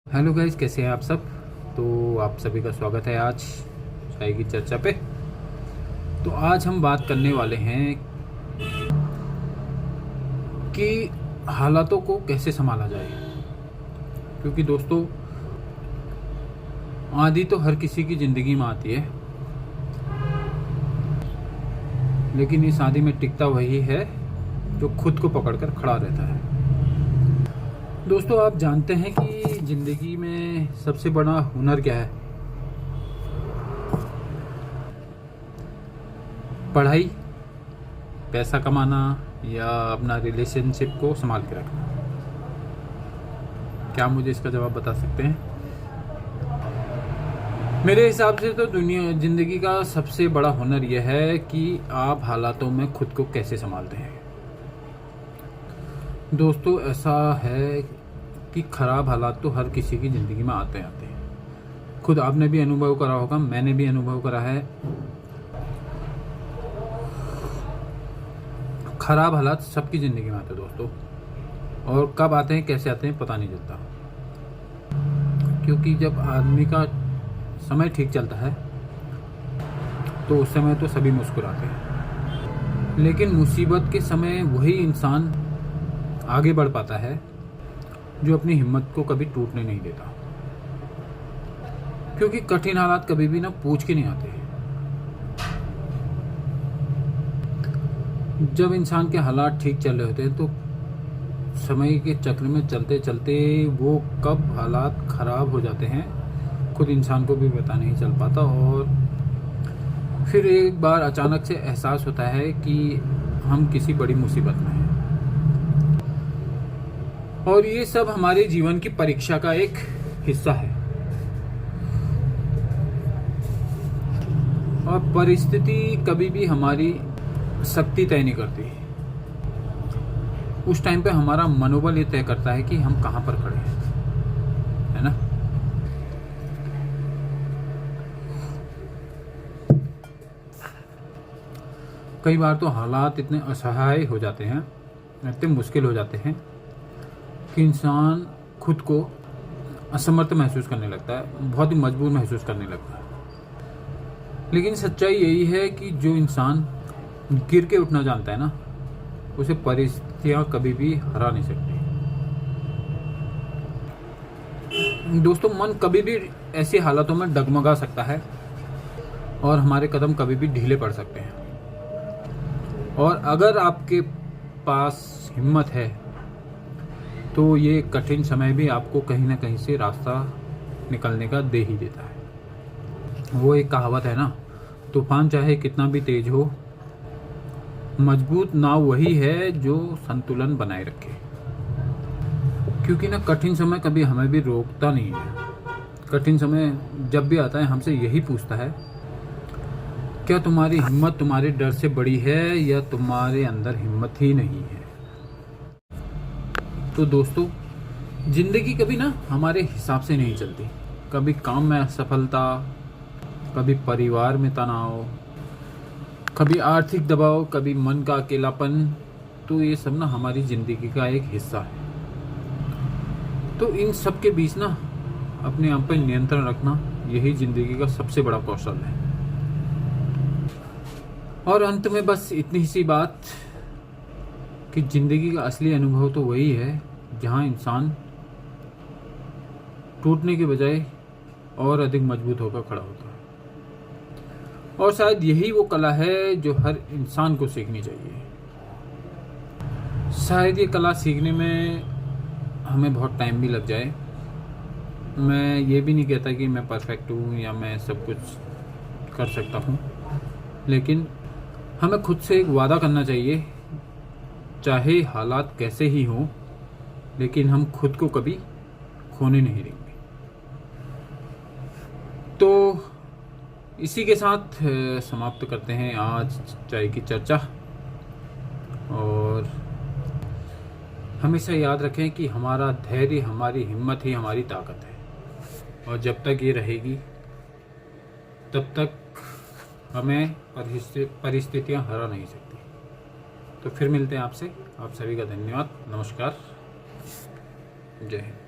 Hello guys, कैसे हैं आप सब। तो आप सभी का स्वागत है आज चाय की चर्चा पे। तो आज हम बात करने वाले हैं कि हालातों को कैसे संभाला जाए। क्योंकि दोस्तों, आंधी तो हर किसी की ज़िंदगी में आती है, लेकिन इस आंधी में टिकता वही है जो खुद को पकड़कर खड़ा रहता है। दोस्तों, आप जानते हैं कि ज़िंदगी में सबसे बड़ा हुनर क्या है? पढ़ाई, पैसा कमाना या अपना रिलेशनशिप को संभाल के रखना। क्या मुझे इसका जवाब बता सकते हैं? मेरे हिसाब से तो ज़िंदगी का सबसे बड़ा हुनर यह है कि आप हालातों में खुद को कैसे संभालते हैं। दोस्तों, ऐसा है कि ख़राब हालात तो हर किसी की ज़िंदगी में आते हैं। खुद आपने भी अनुभव करा होगा, मैंने भी अनुभव करा है। ख़राब हालात सबकी ज़िंदगी में आते हैं दोस्तों, और कब आते हैं कैसे आते हैं पता नहीं चलता। क्योंकि जब आदमी का समय ठीक चलता है तो उस समय तो सभी मुस्कुराते हैं, लेकिन मुसीबत के समय वही इंसान आगे बढ़ पाता है जो अपनी हिम्मत को कभी टूटने नहीं देता। क्योंकि कठिन हालात कभी भी ना पूछ के नहीं आते हैं। जब इंसान के हालात ठीक चल रहे होते हैं तो समय के चक्र में चलते चलते वो कब हालात ख़राब हो जाते हैं खुद इंसान को भी पता नहीं चल पाता, और फिर एक बार अचानक से एहसास होता है कि हम किसी बड़ी मुसीबत में हैं। और ये सब हमारे जीवन की परीक्षा का एक हिस्सा है। और परिस्थिति कभी भी हमारी शक्ति तय नहीं करती। उस टाइम पे हमारा मनोबल ये तय करता है कि हम कहाँ पर खड़े हैं, है ना। कई बार तो हालात इतने असहाय हो जाते हैं, इतने मुश्किल हो जाते हैं कि इंसान खुद को असमर्थ महसूस करने लगता है, बहुत ही मजबूर महसूस करने लगता है। लेकिन सच्चाई यही है कि जो इंसान गिर के उठना जानता है ना, उसे परिस्थितियां कभी भी हरा नहीं सकती। दोस्तों, मन कभी भी ऐसी हालातों में डगमगा सकता है और हमारे कदम कभी भी ढीले पड़ सकते हैं। और अगर आपके पास हिम्मत है तो ये कठिन समय भी आपको कहीं ना कहीं से रास्ता निकलने का दे ही देता है। वो एक कहावत है ना, तूफान चाहे कितना भी तेज हो, मजबूत नाव वही है जो संतुलन बनाए रखे। क्योंकि ना कठिन समय कभी हमें भी रोकता नहीं है। कठिन समय जब भी आता है हमसे यही पूछता है, क्या तुम्हारी हिम्मत तुम्हारे डर से बड़ी है या तुम्हारे अंदर हिम्मत ही नहीं है। तो दोस्तों, जिंदगी कभी ना हमारे हिसाब से नहीं चलती। कभी काम में असफलता, कभी परिवार में तनाव, कभी आर्थिक दबाव, कभी मन का अकेलापन। तो ये सब ना हमारी ज़िंदगी का एक हिस्सा है। तो इन सब के बीच ना अपने आप पर नियंत्रण रखना, यही ज़िंदगी का सबसे बड़ा कौशल है। और अंत में बस इतनी सी बात कि ज़िंदगी का असली अनुभव तो वही है जहाँ इंसान टूटने के बजाय और अधिक मजबूत होकर खड़ा होता है। और शायद यही वो कला है जो हर इंसान को सीखनी चाहिए। शायद ये कला सीखने में हमें बहुत टाइम भी लग जाए। मैं ये भी नहीं कहता कि मैं परफेक्ट हूँ या मैं सब कुछ कर सकता हूँ, लेकिन हमें खुद से एक वादा करना चाहिए, चाहे हालात कैसे ही हों, लेकिन हम खुद को कभी खोने नहीं देंगे। तो इसी के साथ समाप्त करते हैं आज चाय की चर्चा। और हमेशा याद रखें कि हमारा धैर्य, हमारी हिम्मत ही हमारी ताकत है। और जब तक ये रहेगी तब तक हमें परिस्थितियां हरा नहीं सकती। तो फिर मिलते हैं आपसे। आप सभी का धन्यवाद। नमस्कार। जय हिंद।